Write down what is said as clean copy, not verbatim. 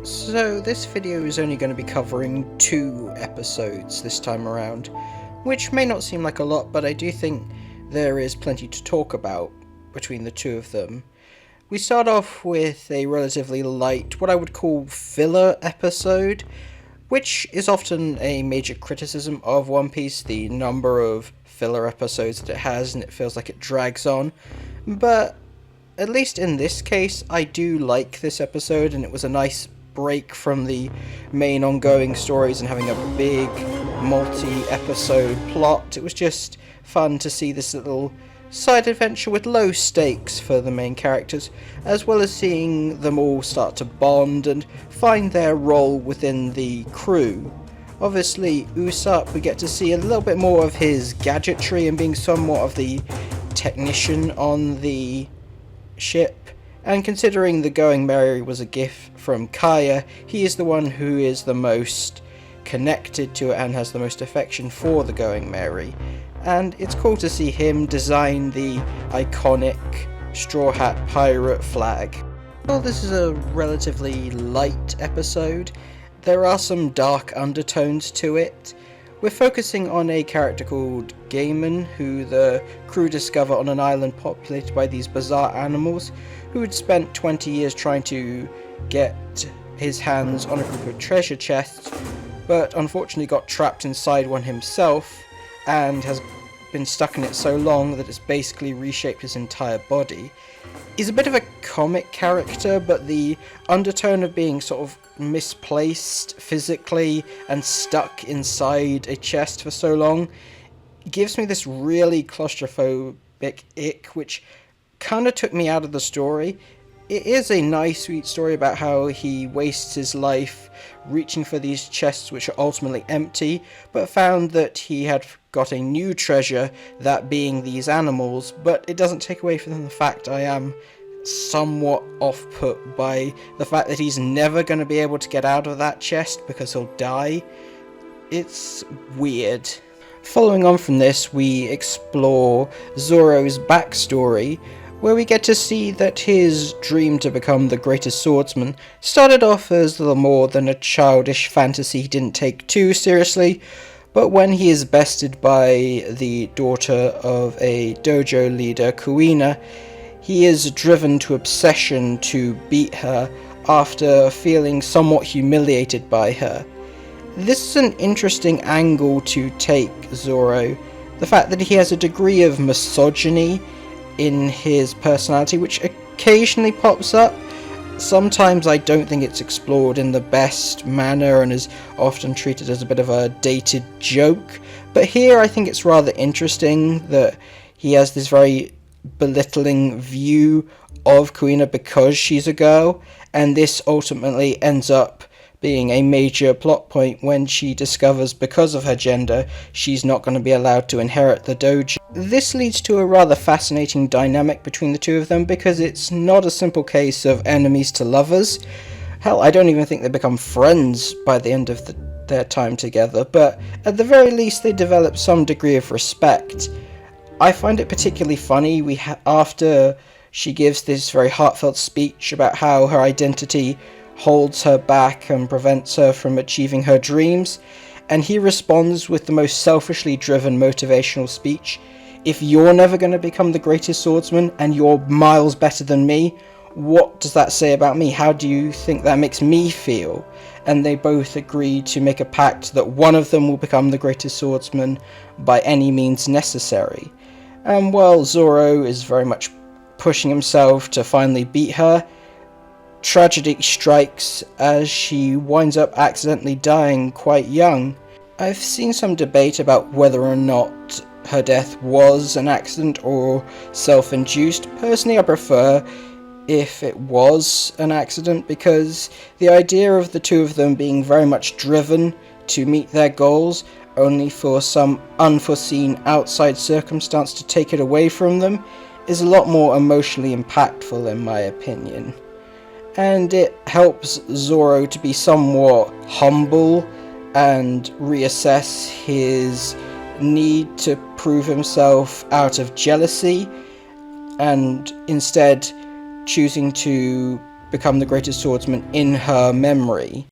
So this video is only going to be covering 2 episodes this time around, which may not seem like a lot, but I do think there is plenty to talk about between the two of them. We start off with a relatively light, what I would call filler episode, which is often a major criticism of One Piece, the number of filler episodes that it has, and it feels like it drags on. But at least in this case, I do like this episode, and it was a nice break from the main ongoing stories and having a big multi-episode plot. It was just fun to see this little side adventure with low stakes for the main characters, as well as seeing them all start to bond and find their role within the crew. Obviously, Usopp, we get to see a little bit more of his gadgetry and being somewhat of the technician on the ship. And considering the Going Merry was a gift from Kaya, he is the one who is the most connected to it and has the most affection for the Going Merry. And it's cool to see him design the iconic Straw Hat Pirate flag. While this is a relatively light episode, there are some dark undertones to it. We're focusing on a character called Gaiman, who the crew discover on an island populated by these bizarre animals, who had spent 20 years trying to get his hands on a group of treasure chests, but unfortunately got trapped inside one himself, and has been stuck in it so long that it's basically reshaped his entire body. He's a bit of a comic character, but the undertone of being sort of misplaced physically and stuck inside a chest for so long gives me this really claustrophobic ick, which kind of took me out of the story. It is a nice, sweet story about how he wastes his life reaching for these chests which are ultimately empty, but found that he had got a new treasure, that being these animals, but it doesn't take away from the fact I am somewhat off-put by the fact that he's never going to be able to get out of that chest because he'll die. It's weird. Following on from this, we explore Zoro's backstory, where we get to see that his dream to become the greatest swordsman started off as little more than a childish fantasy he didn't take too seriously, but when he is bested by the daughter of a dojo leader, Kuina, he is driven to obsession to beat her after feeling somewhat humiliated by her. This is an interesting angle to take Zoro, the fact that he has a degree of misogyny in his personality which occasionally pops up. Sometimes I don't think it's explored in the best manner and is often treated as a bit of a dated joke, but here I think it's rather interesting that he has this very belittling view of Kuina because she's a girl, and this ultimately ends up being a major plot point when she discovers because of her gender she's not going to be allowed to inherit the dojo. This leads to a rather fascinating dynamic between the two of them because it's not a simple case of enemies to lovers. Hell, I don't even think they become friends by the end of their time together, but at the very least they develop some degree of respect. I find it particularly funny after she gives this very heartfelt speech about how her identity holds her back and prevents her from achieving her dreams, and he responds with the most selfishly driven motivational speech. If you're never going to become the greatest swordsman and you're miles better than me, what does that say about me? How do you think that makes me feel? And they both agree to make a pact that one of them will become the greatest swordsman by any means necessary. And while Zoro is very much pushing himself to finally beat her, tragedy strikes as she winds up accidentally dying quite young. I've seen some debate about whether or not her death was an accident or self-induced. Personally, I prefer if it was an accident, because the idea of the two of them being very much driven to meet their goals only for some unforeseen outside circumstance to take it away from them is a lot more emotionally impactful in my opinion. And it helps Zoro to be somewhat humble and reassess his need to prove himself out of jealousy, and instead choosing to become the greatest swordsman in her memory.